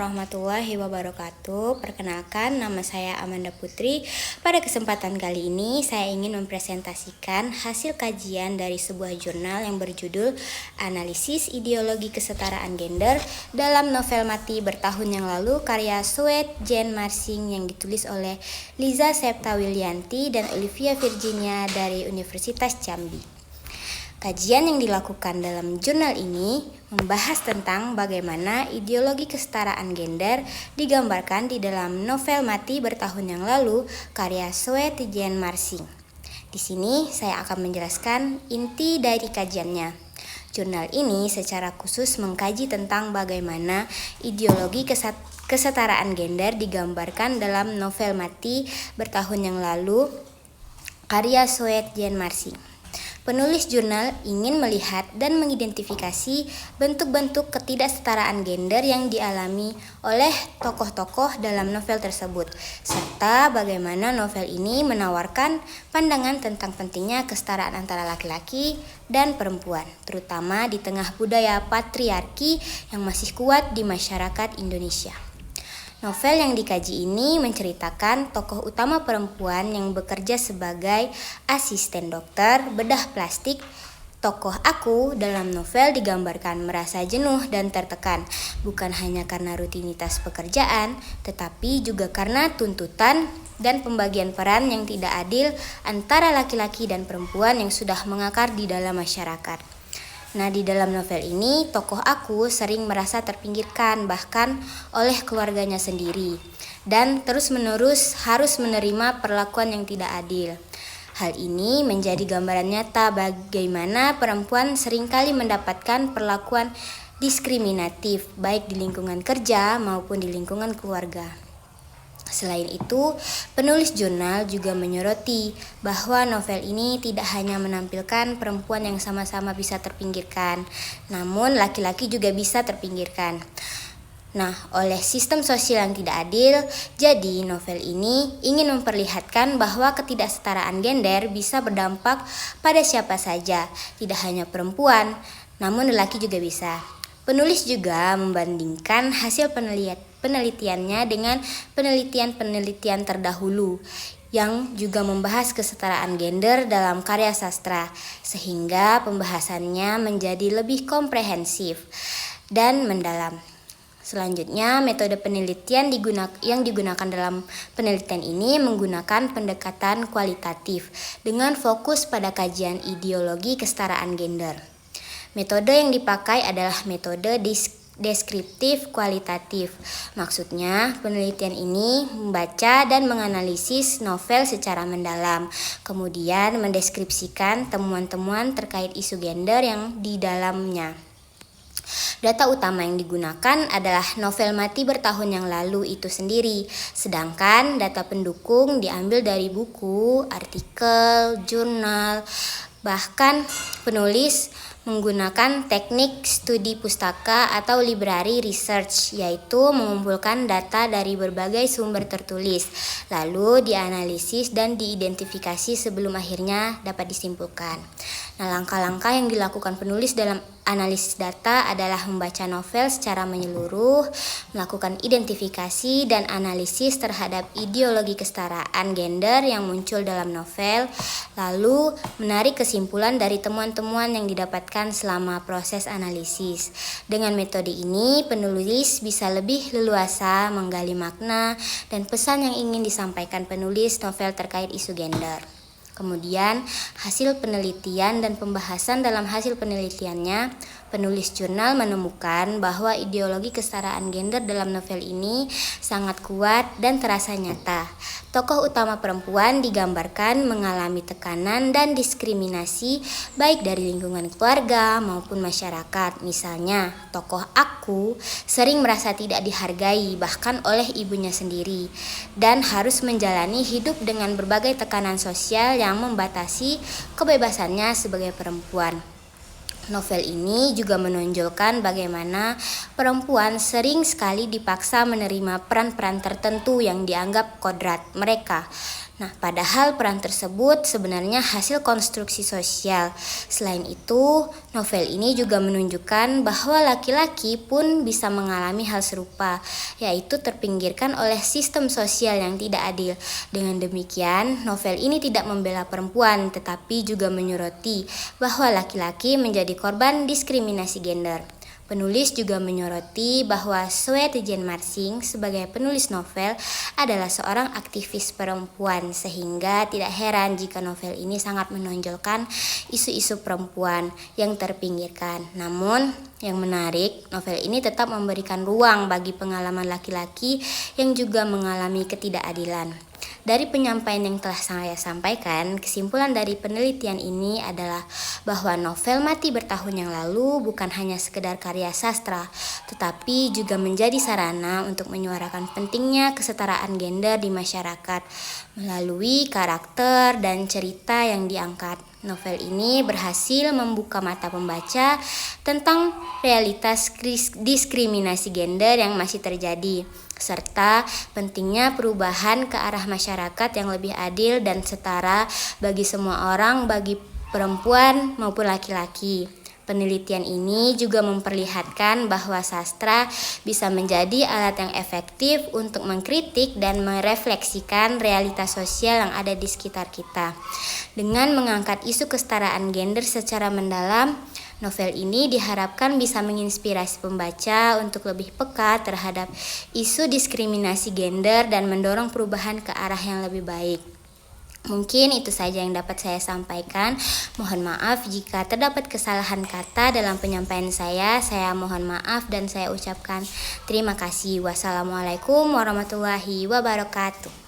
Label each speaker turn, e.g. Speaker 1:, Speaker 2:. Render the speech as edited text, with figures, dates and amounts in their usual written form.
Speaker 1: warahmatullahi wabarakatuh. Perkenalkan, nama saya Amanda Putri. Pada kesempatan kali ini, saya ingin mempresentasikan hasil kajian dari sebuah jurnal yang berjudul Analisis Ideologi Kesetaraan Gender dalam Novel Mati Bertahun yang Lalu karya Sweet Jane Marsing yang ditulis oleh Liza Septa-Willianti dan Olivia Virginia dari Universitas Jambi. Kajian yang dilakukan dalam jurnal ini membahas tentang bagaimana ideologi kesetaraan gender digambarkan di dalam Novel Mati Bertahun yang Lalu karya Sweet Jane Marsing. Di sini saya akan menjelaskan inti dari kajiannya. Jurnal ini secara khusus mengkaji tentang bagaimana ideologi kesetaraan gender digambarkan dalam Novel Mati Bertahun yang Lalu karya Sweet Jane Marsing. Penulis jurnal ingin melihat dan mengidentifikasi bentuk-bentuk ketidaksetaraan gender yang dialami oleh tokoh-tokoh dalam novel tersebut, serta bagaimana novel ini menawarkan pandangan tentang pentingnya kesetaraan antara laki-laki dan perempuan, terutama di tengah budaya patriarki yang masih kuat di masyarakat Indonesia. Novel yang dikaji ini menceritakan tokoh utama perempuan yang bekerja sebagai asisten dokter bedah plastik. Tokoh aku dalam novel digambarkan merasa jenuh dan tertekan, bukan hanya karena rutinitas pekerjaan, tetapi juga karena tuntutan dan pembagian peran yang tidak adil antara laki-laki dan perempuan yang sudah mengakar di dalam masyarakat. Nah, di dalam novel ini, tokoh aku sering merasa terpinggirkan bahkan oleh keluarganya sendiri dan terus-menerus harus menerima perlakuan yang tidak adil. Hal ini menjadi gambaran nyata bagaimana perempuan seringkali mendapatkan perlakuan diskriminatif baik di lingkungan kerja maupun di lingkungan keluarga. Selain itu, penulis jurnal juga menyoroti bahwa novel ini tidak hanya menampilkan perempuan yang sama-sama bisa terpinggirkan, namun laki-laki juga bisa terpinggirkan. Nah, oleh sistem sosial yang tidak adil, jadi novel ini ingin memperlihatkan bahwa ketidaksetaraan gender bisa berdampak pada siapa saja, tidak hanya perempuan, namun lelaki juga bisa. Penulis juga membandingkan hasil penelitiannya dengan penelitian-penelitian terdahulu yang juga membahas kesetaraan gender dalam karya sastra, sehingga pembahasannya menjadi lebih komprehensif dan mendalam. Selanjutnya, metode penelitian yang digunakan dalam penelitian ini menggunakan pendekatan kualitatif dengan fokus pada kajian ideologi kesetaraan gender. Metode yang dipakai adalah metode deskriptif kualitatif. Maksudnya, penelitian ini membaca dan menganalisis novel secara mendalam, kemudian mendeskripsikan temuan-temuan terkait isu gender yang di dalamnya. Data utama yang digunakan adalah Novel Mati Bertahun yang Lalu itu sendiri, sedangkan data pendukung diambil dari buku, artikel, jurnal, bahkan penulis menggunakan teknik studi pustaka atau library research, yaitu mengumpulkan data dari berbagai sumber tertulis, lalu dianalisis dan diidentifikasi sebelum akhirnya dapat disimpulkan. Nah, langkah-langkah yang dilakukan penulis dalam analisis data adalah membaca novel secara menyeluruh, melakukan identifikasi dan analisis terhadap ideologi kesetaraan gender yang muncul dalam novel, lalu menarik kesimpulan dari temuan-temuan yang didapatkan selama proses analisis. Dengan metode ini, penulis bisa lebih leluasa menggali makna dan pesan yang ingin disampaikan penulis novel terkait isu gender. Kemudian, hasil penelitian dan pembahasan dalam hasil penelitiannya, penulis jurnal menemukan bahwa ideologi kesetaraan gender dalam novel ini sangat kuat dan terasa nyata. Tokoh utama perempuan digambarkan mengalami tekanan dan diskriminasi baik dari lingkungan keluarga maupun masyarakat. Misalnya, tokoh aku sering merasa tidak dihargai bahkan oleh ibunya sendiri dan harus menjalani hidup dengan berbagai tekanan sosial yang membatasi kebebasannya sebagai perempuan. Novel ini juga menonjolkan bagaimana perempuan sering sekali dipaksa menerima peran-peran tertentu yang dianggap kodrat mereka. Nah, padahal peran tersebut sebenarnya hasil konstruksi sosial. Selain itu, novel ini juga menunjukkan bahwa laki-laki pun bisa mengalami hal serupa, yaitu terpinggirkan oleh sistem sosial yang tidak adil. Dengan demikian, novel ini tidak membela perempuan, tetapi juga menyoroti bahwa laki-laki menjadi korban diskriminasi gender. Penulis juga menyoroti bahwa Sweet Jane Marsing sebagai penulis novel adalah seorang aktivis perempuan, sehingga tidak heran jika novel ini sangat menonjolkan isu-isu perempuan yang terpinggirkan. Namun, yang menarik, novel ini tetap memberikan ruang bagi pengalaman laki-laki yang juga mengalami ketidakadilan. Dari penyampaian yang telah saya sampaikan, kesimpulan dari penelitian ini adalah bahwa novel Mati Bertahun Yang Lalu bukan hanya sekedar karya sastra, tetapi juga menjadi sarana untuk menyuarakan pentingnya kesetaraan gender di masyarakat melalui karakter dan cerita yang diangkat. Novel ini berhasil membuka mata pembaca tentang realitas diskriminasi gender yang masih terjadi, serta pentingnya perubahan ke arah masyarakat yang lebih adil dan setara bagi semua orang, bagi perempuan maupun laki-laki. Penelitian ini juga memperlihatkan bahwa sastra bisa menjadi alat yang efektif untuk mengkritik dan merefleksikan realitas sosial yang ada di sekitar kita. Dengan mengangkat isu kesetaraan gender secara mendalam, novel ini diharapkan bisa menginspirasi pembaca untuk lebih peka terhadap isu diskriminasi gender dan mendorong perubahan ke arah yang lebih baik. Mungkin itu saja yang dapat saya sampaikan. Mohon maaf jika terdapat kesalahan kata dalam penyampaian saya. Saya mohon maaf dan saya ucapkan terima kasih. Wassalamualaikum warahmatullahi wabarakatuh.